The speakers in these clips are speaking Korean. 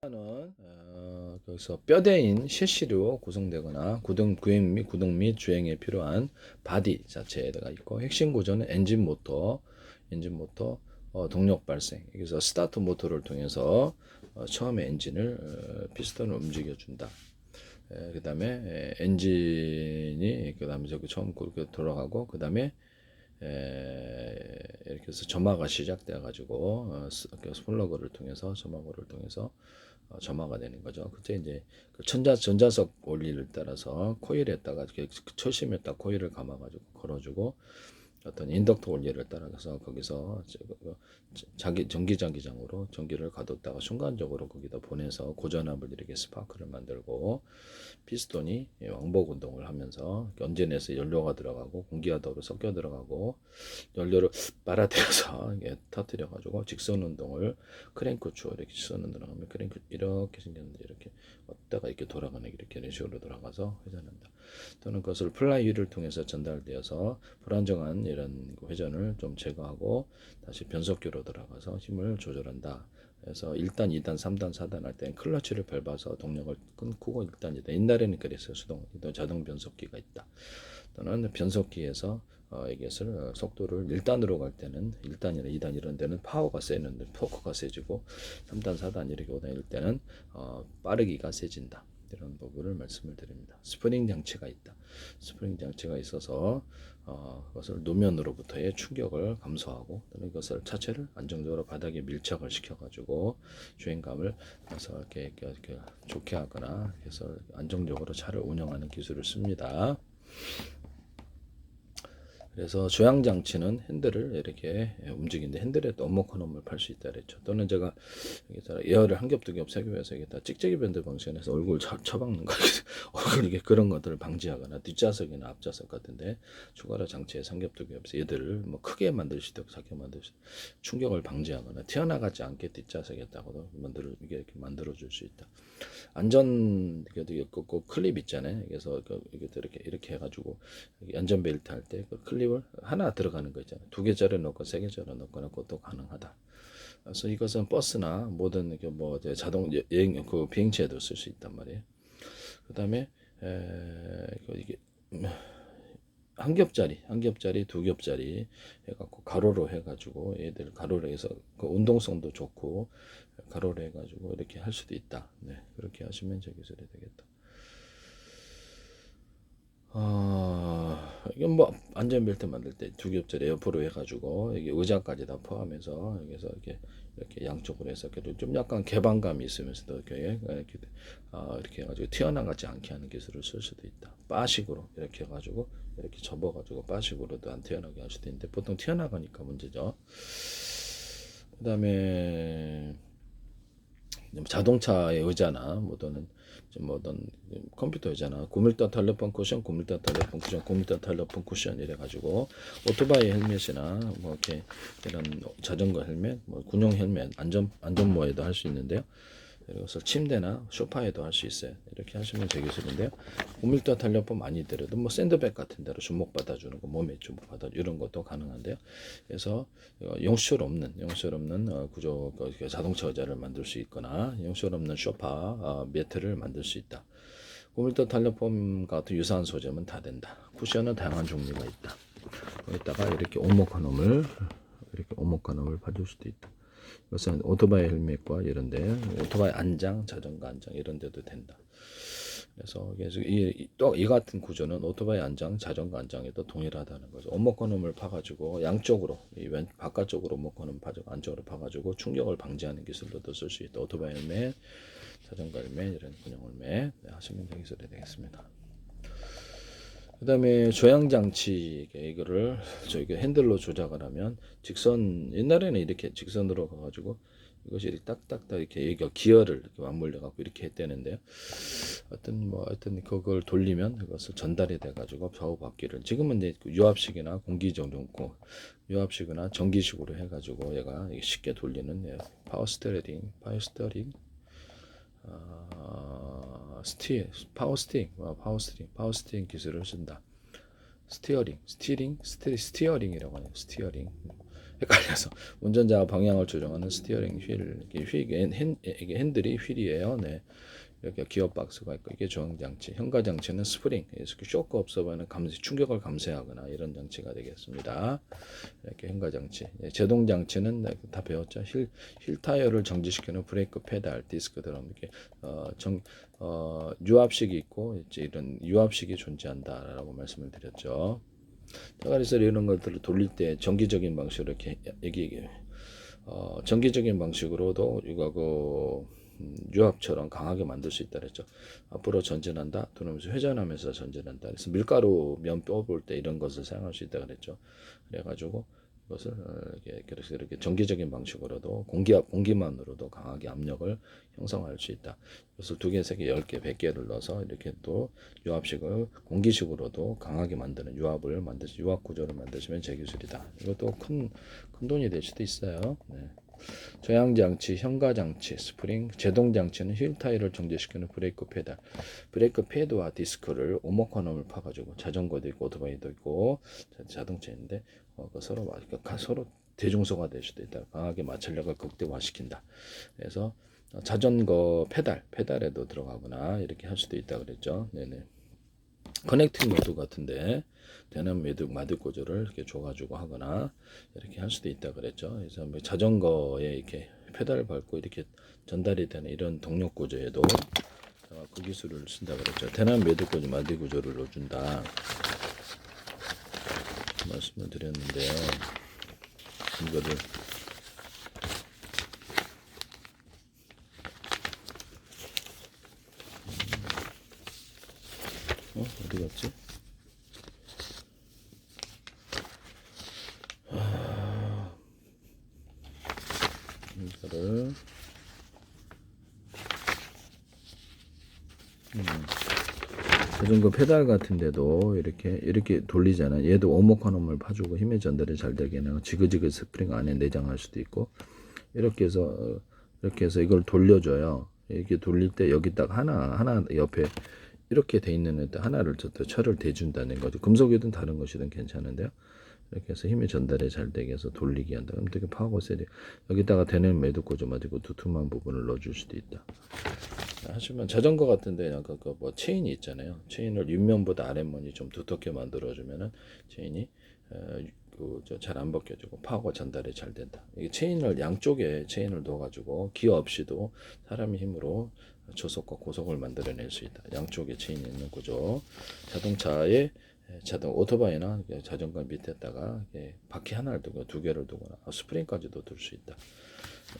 는 거기서 뼈대인 셰시로 구성되거나 구행 및 구동 및 주행에 필요한 바디 자체가 있고, 핵심 구조는 엔진 모터 동력 발생. 여기서 스타트 모터를 통해서 처음에 엔진을 피스톤을 움직여준다. 그 다음에 엔진이 그 다음에 저기 처음 그렇게 돌아가고, 그 다음에 이렇게 해서 점화가 시작돼 가지고 스플러그를 통해서 점화가 되는 거죠. 그때 이제 그 전자석 원리를 따라서 코일에다가 초심에다 코일을 감아가지고 걸어주고, 어떤 인덕터 원리를 따라서 거기서 자기 전기장기장으로 전기를 가뒀다가 순간적으로 거기다 보내서 고전압을 이렇게 스파크를 만들고, 피스톤이 왕복 운동을 하면서 엔진에서 연료가 들어가고 공기가 더러 섞여 들어가고 연료를 빨아들여서 터뜨려 가지고 직선 운동을 크랭크 추어 이렇게 직선 운동을 하면 크랭크 이렇게 생겼는데 이렇게 왔다가 이렇게 돌아가는 이렇게 이런 식으로 돌아가서 회전한다. 또는 그것을 플라이휠을 통해서 전달되어서 불안정한 이런 회전을 좀 제거하고 다시 변속기로 들어가서 힘을 조절한다. 그래서 1단, 2단, 3단, 4단 할 때는 클러치를 밟아서 동력을 끊고 1단, 2단. 옛날에는 그랬어요. 자동 변속기가 있다. 또는 변속기에서 이것을 속도를 1단으로 갈 때는 1단이나 2단 이런 데는 파워가 세는데 토크가 세지고, 3단, 4단 이렇게 오다닐 때는 빠르기가 세진다. 이런 부분을 말씀을 드립니다. 스프링 장치가 있다. 스프링 장치가 있어서 그것을 노면으로부터의 충격을 감소하고, 또는 이것을 차체를 안정적으로 바닥에 밀착을 시켜가지고 주행감을 그래서 이렇게 좋게 하거나 해서 안정적으로 차를 운영하는 기술을 씁니다. 그래서 조향 장치는 핸들을 이렇게 움직이는데 핸들에 또 업목헌업을 팔 수 있다 그랬죠. 또는 제가 여기다 에어를 한 겹 두 겹 세 겹에서 여기다 찍찍이 밴드 방식에서 얼굴 쳐박는 거 얼굴 이게 그런 것들을 방지하거나 뒷좌석이나 앞좌석 같은데 추가로 장치에 3겹 두 겹에서 얘들을 뭐 크게 만들 수도 있고 작게 만들 수도 있고 충격을 방지하거나 튀어나가지 않게 뒷좌석에다가도 이렇게 만들어 줄 수 있다. 안전 그 클립 있잖아요. 그래서 이렇게 해가지고 안전벨트 할 때 그 클립을 하나 들어가는 거 있잖아요. 2개짜리 넣고 3개짜리 넣거나 그것도 가능하다. 그래서 이것은 버스나 모든 뭐 자동 여행 그 비행체에도 쓸 수 있단 말이에요. 그다음에 이게 한 겹짜리, 2겹짜리 해갖고 가로로 해가지고 얘들 가로로 해서 그 운동성도 좋고 가로로 해가지고 이렇게 할 수도 있다. 네, 그렇게 하시면 저 기술이 되겠다. 이건 뭐 안전벨트 만들 때 2겹짜리 에어프로 해가지고 이게 의자까지 다 포함해서 여기서 이렇게 양쪽으로 해서 좀 약간 개방감이 있으면서도 이렇게 해가지고 튀어나가지 않게 하는 기술을 쓸 수도 있다. 바식으로 이렇게 해가지고 이렇게 접어가지고 바식으로도 안 튀어나게 할 수도 있는데 보통 튀어나가니까 문제죠. 그다음에 자동차의 의자나 뭐든 컴퓨터 의자나 고밀도 텔레폰 쿠션, 고밀도 텔레폰 쿠션, 고밀도 텔레폰 쿠션 이래가지고 오토바이 헬멧이나 뭐 이렇게 이런 자전거 헬멧, 뭐 군용 헬멧 안전모에도 할 수 있는데요. 그래서 침대나 소파에도 할 수 있어요. 이렇게 하시면 제 기술인데요. 고밀도 탄력법 많이 들어도 뭐 샌드백 같은 데로 주목 받아주는 거, 몸에 주목 받아 이런 것도 가능한데요. 그래서 용실 없는 구조 자동차 의자를 만들 수 있거나 용실 없는 소파 매트를 만들 수 있다. 고밀도 탄력폼 같은 유사한 소재면 다 된다. 쿠션은 다양한 종류가 있다. 거기다가 이렇게 오목한홈을 봐줄 수도 있다. 이것은 오토바이 헬멧과 이런데 오토바이 안장, 자전거 안장 이런 데도 된다. 그래서 또 이 같은 구조는 오토바이 안장, 자전거 안장에도 동일하다는 거죠. 오목건음을 파가지고 양쪽으로 바깥쪽으로 오목건음 파고 안쪽으로 파가지고 충격을 방지하는 기술로도 쓸 수 있다. 오토바이 헬멧, 자전거 헬멧 이런 군용 헬멧 하시면 되겠습니다. 그 다음에 조향장치 이거를 저기 핸들로 조작을 하면 옛날에는 이렇게 직선으로 가가지고 이것이 딱딱딱 이렇게 여기가 기어를 이렇게 맞물려 갖고 이렇게 했대는데요. 하여튼 그걸 돌리면 그것을 전달이 돼 가지고 좌우 바퀴를 지금은 이제 유압식이나 유압식이나 전기식으로 해 가지고 얘가 쉽게 돌리는 파워스티어링 파워스티어링 기술을 쓴다. 스티어링이라고 하네요. 스티어링. 헷갈려서 운전자가 방향을 조정하는 스티어링 휠, 이게 핸들이 휠이에요. 네. 이렇게 기어 박스가 있고 이게 조항 장치, 현가 장치는 스프링, 쇼크 없어보는 충격을 감쇄하거나 이런 장치가 되겠습니다. 이렇게 현가 장치, 제동 장치는 다 배웠죠. 힐 타이어를 정지시키는 브레이크 페달, 디스크 드럼 이렇게 유압식이 있고 이제 이런 유압식이 존재한다라고 말씀을 드렸죠. 자, 그래서 이런 것들을 돌릴 때 정기적인 방식으로 이렇게 정기적인 방식으로도 이거 유압처럼 강하게 만들 수 있다 그랬죠. 앞으로 전진한다. 돌면서 회전하면서 전진한다. 그래서 밀가루 면 뽑을 때 이런 것을 사용할 수 있다 그랬죠. 그래가지고 이것을 이렇게 정기적인 방식으로도 공기만으로도 강하게 압력을 형성할 수 있다. 그래서 2개, 3개, 10개, 100개를 넣어서 이렇게 또 유압식을 공기식으로도 강하게 만드는 유압 구조를 만드시면 제 기술이다. 이것도 큰 돈이 될 수도 있어요. 네. 저항장치, 현가장치, 스프링, 제동장치는 휠 타이어를 정지시키는 브레이크 페달, 브레이크 패드와 디스크를 오목화놈을 파가지고 자전거도 있고 오토바이도 있고 자동차인데 서로 대중소가 될 수도 있다. 강하게 마찰력을 극대화시킨다. 그래서 자전거 페달에도 들어가거나 이렇게 할 수도 있다 그랬죠. 네네. 커넥팅 모드 같은데 대남 마드 구조를 이렇게 줘가지고 하거나 이렇게 할 수도 있다 그랬죠. 그래서 뭐 자전거에 이렇게 페달을 밟고 이렇게 전달이 되는 이런 동력 구조에도 그 기술을 쓴다 그랬죠. 대남 마드 구조를 넣어준다 말씀을 드렸는데요. 이거를 어디 갔지? 이거를 자전거 페달 같은데도 이렇게 돌리잖아. 얘도 오목화놈을 파주고 힘의 전달이 잘 되게는 지그지그 스프링 안에 내장할 수도 있고 이렇게 해서 이걸 돌려줘요. 이렇게 돌릴 때 여기 딱 하나 옆에 이렇게 돼 있는 애들 하나를 철을 대준다는 거죠. 금속이든 다른 것이든 괜찮은데요. 이렇게 해서 힘의 전달이 잘 되게 해서 돌리게 한다. 그럼 되게 파워 세리 여기다가 대는 매듭 꽂아 가지고 두툼한 부분을 넣어줄 수도 있다. 하지만 자전거 같은데 아까 뭐 체인이 있잖아요. 체인을 윗면보다 아랫면이 좀 두텁게 만들어주면은 체인이 잘 안 벗겨지고 파워가 전달이 잘 된다. 이게 양쪽에 체인을 넣어가지고 기어 없이도 사람의 힘으로 저속과 고속을 만들어낼 수 있다. 양쪽에 체인이 있는 구조. 오토바이나 자전거 밑에다가 바퀴 하나를 두고 2개를 두거나 스프링까지도 둘 수 있다.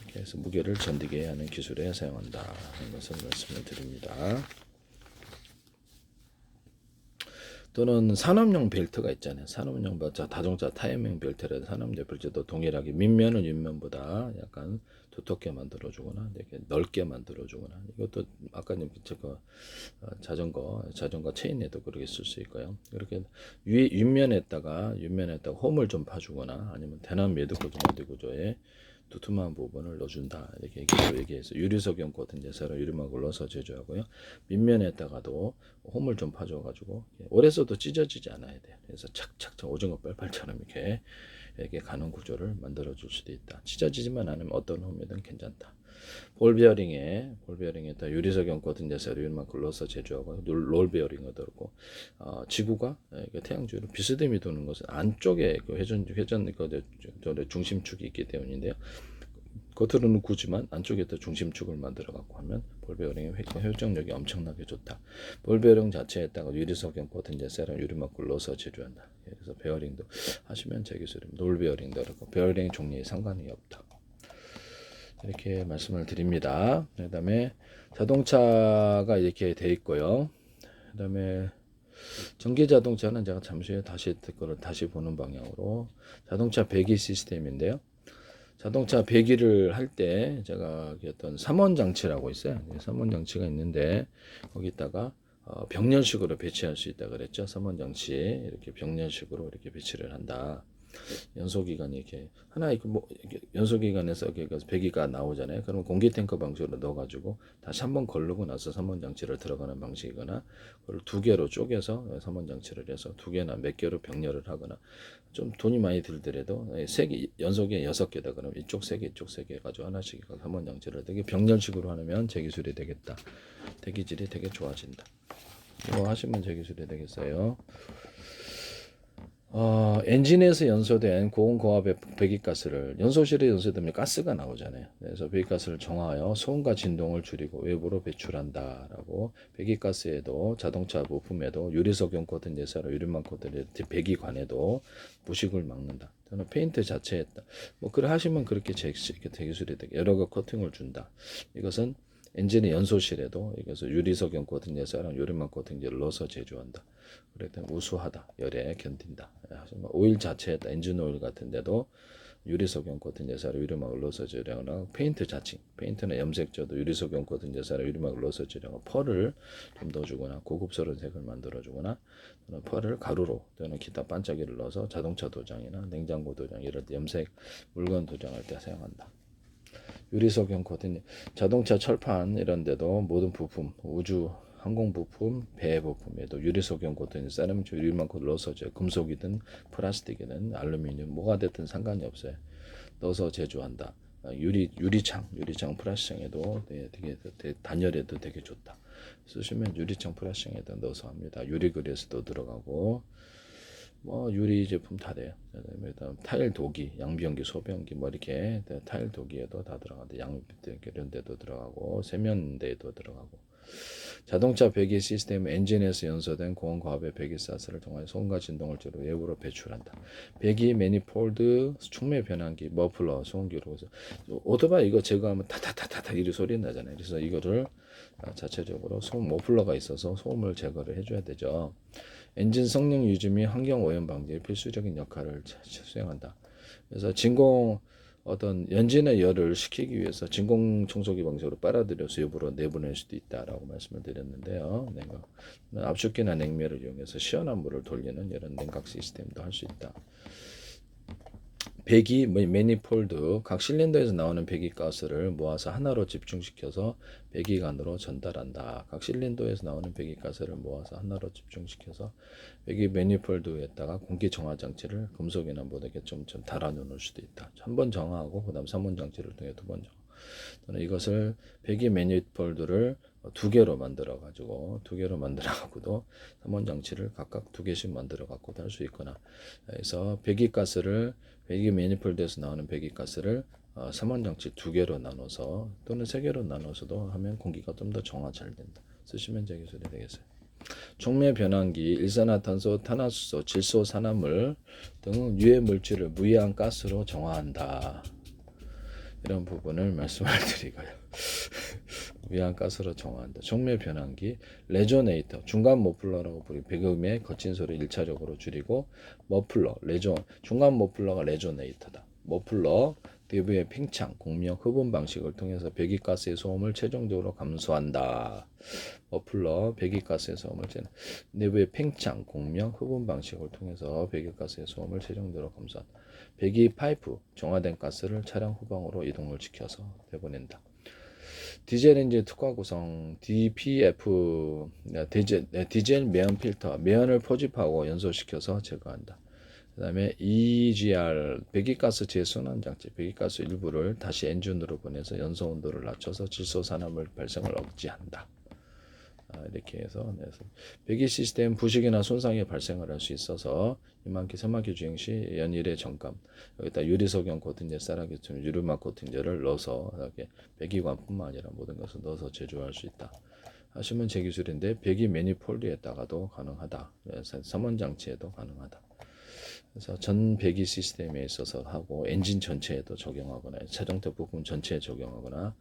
이렇게 해서 무게를 견디게 하는 기술에 사용한다 하는 것을 말씀을 드립니다. 또는 산업용 벨트가 있잖아요. 산업용 자동차 타이어용 벨트라도 산업용 벨트도 동일하게 밑면은 윗면보다 약간 두텁게 만들어주거나 이렇게 넓게 만들어주거나 이것도 아까 제가 자전거 체인에도 그렇게 쓸 수 있고요. 이렇게 윗면에다가 홈을 좀 파주거나 아니면 대남 매듭 구조에 두툼한 부분을 넣어준다 이렇게 얘기해서 유리석용 코팅 제사로 유리막을 넣어서 제조하고요. 밑면에다가도 홈을 좀 파줘가지고 오래 써도 찢어지지 않아야 돼요. 그래서 착착착 오징어 빨빨처럼 이렇게 가는 구조를 만들어줄 수도 있다. 찢어지지만 않으면 어떤 홈이든 괜찮다. 볼 베어링에다 유리석용 코팅 제사로 유리막을 넣어서 제조하고 롤 베어링을 들고 지구가 태양주로 비스듬히 도는 것은 안쪽에 회전 중심축이 있기 때문인데요. 겉으로는 굳지만 안쪽에다 중심축을 만들어 갖고 하면 볼베어링의 회전력이 엄청나게 좋다. 볼베어링 자체에다가 유리석용 코팅 세럼 유리막을 넣어서 제조한다. 그래서 베어링도 하시면 제 기술입니다. 롤 베어링도 그렇고 베어링 종류에 상관이 없다. 이렇게 말씀을 드립니다. 그다음에 자동차가 이렇게 돼 있고요. 그다음에 전기 자동차는 제가 잠시 후에 다시 보는 방향으로 자동차 배기 시스템인데요. 자동차 배기를 할 때 제가 어떤 삼원 장치라고 있어요. 삼원 장치가 있는데 거기다가 병렬식으로 배치할 수 있다 그랬죠. 삼원 장치 이렇게 병렬식으로 이렇게 배치를 한다. 연소기관이 이렇게 하나 뭐 연소기관에서 배기가 나오잖아요. 그러면 공기 탱커 방식으로 넣어가지고 다시 한번 걸르고 나서 3번 장치를 들어가는 방식이거나 그걸 두 개로 쪼개서 3번 장치를 해서 두 개나 몇 개로 병렬을 하거나 좀 돈이 많이 들더라도 세 개 연속에 6개다 그러면 이쪽 3개 이쪽 3개 가지고 하나씩 3번 장치를 되게 병렬식으로 하면 제 기술이 되겠다. 대기질이 되게 좋아진다. 이거 하시면 제 기술이 되겠어요. 엔진에서 연소된 고온고압의 배기가스를 연소실에 연소되면 가스가 나오잖아요. 그래서 배기가스를 정화하여 소음과 진동을 줄이고 외부로 배출한다라고. 배기가스에도 자동차 부품에도 유리석용 코팅 예사로 유리막 코팅 배기관에도 부식을 막는다. 저는 페인트 자체에 뭐 그래 하시면 그렇게 대기술이 되게 여러 가 코팅을 준다. 이것은 엔진의 연소실에도 이것을 유리석용 코팅 예사랑 유리막 코팅제를 넣어서 제조한다. 그랬더니 우수하다, 열에 견딘다. 오일 자체에다 엔진 오일 같은데도 유리석용 코팅 예사로 유리막을 넣어서 제조하거나 페인트 자칭, 페인트나 염색조도 유리석용 코팅 예사로 유리막을 넣어서 제조하거나 펄을 좀 넣어주거나 고급스러운 색을 만들어주거나 또는 펄을 가루로 또는 기타 반짝이를 넣어서 자동차 도장이나 냉장고 도장 이럴 때 염색 물건 도장할 때 사용한다. 유리석용 코팅, 자동차 철판 이런 데도 모든 부품, 우주 항공 부품, 배 부품에도 유리석용 코팅, 세라믹 유리만 넣어서 금속이든 플라스틱이든 알루미늄 뭐가 됐든 상관이 없어요. 넣어서 제조한다. 유리창 플라스틱에도 되게 단열에도 되게 좋다. 쓰시면 유리창 플라스틱에도 넣어서 합니다. 유리그레스도 들어가고 뭐 유리 제품 다 돼요. 그다음 타일 도기, 양변기, 소변기 뭐 이렇게 타일 도기에도 다 들어가는데 양변기 이런 데도 들어가고 세면대에도 들어가고. 자동차 배기 시스템 엔진에서 연소된 고온과압의 배기가스를 통해 소음과 진동을 줄여 외부로 배출한다. 배기 매니폴드, 충매 변환기, 머플러, 소음기로 오토바이 이거 제거하면 타타타타타 이리 소리 나잖아요. 그래서 이거를 자체적으로 소음 머플러가 있어서 소음을 제거를 해줘야 되죠. 엔진 성능 유지 및 환경 오염 방지에 필수적인 역할을 수행한다. 그래서 진공 어떤 연진의 열을 식히기 위해서 진공 청소기 방식으로 빨아들여서 일부러 내보낼 수도 있다라고 말씀을 드렸는데요. 압축기나 냉매를 이용해서 시원한 물을 돌리는 이런 냉각 시스템도 할 수 있다. 배기 매니폴드 각 실린더에서 나오는 배기가스를 모아서 하나로 집중시켜서 배기관으로 전달한다. 각 실린더에서 나오는 배기가스를 모아서 하나로 집중시켜서 배기 매니폴드에다가 공기 정화 장치를 금속이나 뭐에게 좀 달아 놓을 수도 있다. 한 번 정화하고 그다음 3번 장치를 통해 2번 정화. 또는 이것을 배기 매니폴드를 두 개로 만들어 가지고도 3번 장치를 각각 2개씩 만들어 갖고도 할 수 있거나. 그래서 배기 매니폴드에서 나오는 배기가스를 3번 장치 2개로 나눠서 또는 3개로 나눠서도 하면 공기가 좀 더 정화 잘 된다. 쓰시면 제 기술이 되겠어요. 촉매 변환기, 일산화탄소, 탄화수소, 질소, 산화물 등 유해 물질을 무이한 가스로 정화한다. 이런 부분을 말씀을 드리고요. 무이한 가스로 정화한다. 촉매 변환기, 레조네이터, 중간 머플러라고 부르고 배기음의 거친 소리 1차적으로 줄이고 머플러, 중간 머플러가 레조네이터다. 머플러, 내부의 팽창, 공명, 흡음 방식을 통해서 배기가스의 소음을 최종적으로 감소한다. 머플러, 배기가스의 소음을 내부의 팽창, 공명, 흡음 방식을 통해서 배기가스의 소음을 최종적으로 감소한다. 배기 파이프, 정화된 가스를 차량 후방으로 이동을 시켜서 내보낸다. 디젤 엔진 특화 구성 DPF, 디젤 매연 필터, 매연을 포집하고 연소시켜서 제거한다. 그 다음에 EGR, 배기가스 재순환 장치, 배기가스 일부를 다시 엔진으로 보내서 연소 온도를 낮춰서 질소 산화물 발생을 억제한다. 이렇게 해서 배기 시스템 부식이나 손상이 발생을 할 수 있어서 2만기, 3만기 주행 시 연일의 점검, 여기다 유리석용 코팅제, 쌀아기처럼 유리막 코팅제를 넣어서 이렇게 배기관뿐만 아니라 모든 것을 넣어서 제조할 수 있다. 하시면 제 기술인데 배기 매니폴드에다가도 가능하다. 3원 장치에도 가능하다. 그래서 전 배기 시스템에 있어서 하고 엔진 전체에도 적용하거나 자동차 부품 전체에 적용하거나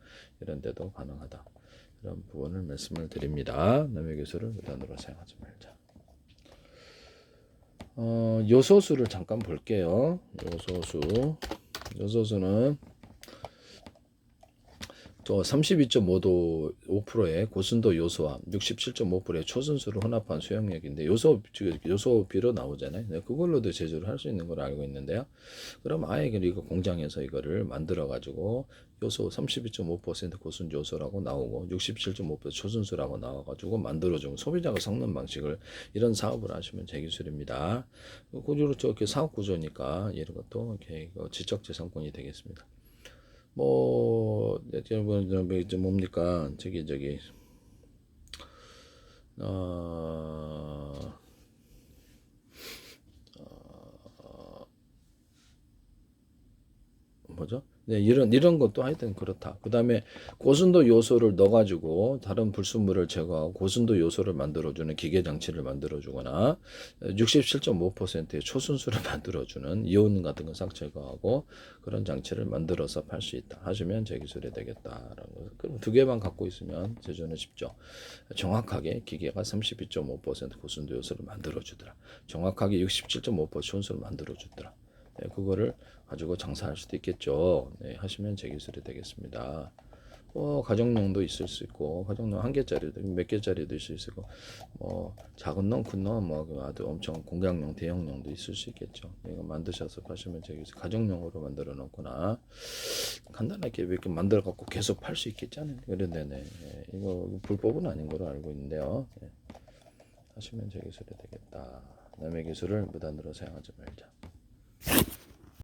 이런 데도 가능하다. 이런 부분을 말씀을 드립니다. 남의 기술을 무단으로 사용하지 말자. 요소수를 잠깐 볼게요. 요소수는 또 32.5도 5%의 고순도 요소와 67.5%의 초순수를 혼합한 수용액인데 요소비로 나오잖아요. 네, 그걸로도 제조를 할 수 있는 걸 알고 있는데요. 그럼 아예 이거 공장에서 이거를 만들어 가지고 요소 32.5% 고순 요소라고 나오고 67.5% 초순수라고 나와가지고 만들어주고 소비자가 섞는 방식을 이런 사업을 하시면 제 기술입니다. 구조로 이렇게 사업 구조니까 이런 것도 이렇게 지적재산권이 되겠습니다. 뭐 이제 뭡니까 저기 어 뭐죠? 네, 이런 것도 하여튼 그렇다. 그다음에 고순도 요소를 넣어가지고 다른 불순물을 제거하고 고순도 요소를 만들어주는 기계 장치를 만들어주거나 67.5%의 초순수를 만들어주는 이온 같은 거 싹 제거하고 그런 장치를 만들어서 팔 수 있다. 하시면 제 기술이 되겠다라는 거. 그럼 두 개만 갖고 있으면 제조는 쉽죠. 정확하게 기계가 32.5% 고순도 요소를 만들어주더라. 정확하게 67.5% 초순수를 만들어주더라. 네, 그거를 가지고 장사할 수도 있겠죠. 네, 하시면 제 기술이 되겠습니다. 가정용도 있을 수 있고 가정용 한 개짜리도 몇 개짜리도 있을 수 있고 뭐 작은 놈, 큰 놈, 뭐 아주 엄청 공장용, 대형용도 있을 수 있겠죠. 이거 만드셔서 파시면 제 기술 가정용으로 만들어 놓거나 간단하게 이렇게 만들어 갖고 계속 팔 수 있겠잖아요. 그런데 네, 이거 불법은 아닌 걸로 알고 있는데요. 네, 하시면 제 기술이 되겠다. 남의 기술을 무단으로 사용하지 말자.